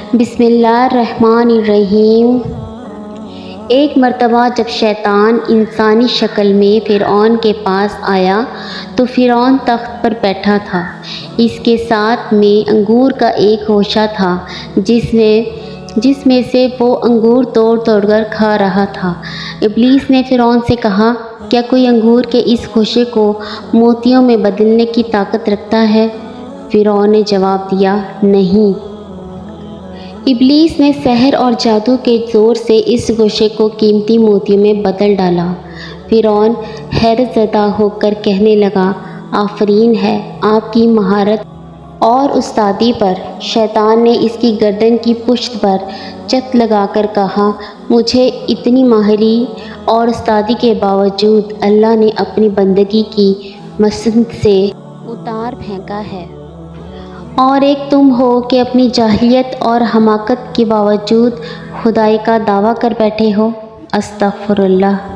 بسم اللہ الرحمن الرحیم۔ ایک مرتبہ جب شیطان انسانی شکل میں فرعون کے پاس آیا تو فرعون تخت پر بیٹھا تھا۔ اس کے ساتھ میں انگور کا ایک خوشہ تھا جس میں سے وہ انگور توڑ توڑ کر کھا رہا تھا۔ ابلیس نے فرعون سے کہا، کیا کوئی انگور کے اس خوشے کو موتیوں میں بدلنے کی طاقت رکھتا ہے؟ فرعون نے جواب دیا، نہیں۔ ابلیس نے سحر اور جادو کے زور سے اس گوشے کو قیمتی موتیوں میں بدل ڈالا۔ فرعون حیرت زدہ ہو کر کہنے لگا، آفرین ہے آپ کی مہارت اور استادی پر۔ شیطان نے اس کی گردن کی پشت پر چت لگا کر کہا، مجھے اتنی ماہری اور استادی کے باوجود اللہ نے اپنی بندگی کی مسند سے اتار پھینکا ہے، اور ایک تم ہو کہ اپنی جاہلیت اور حماقت کے باوجود خدائی کا دعویٰ کر بیٹھے ہو۔ استغفر اللہ۔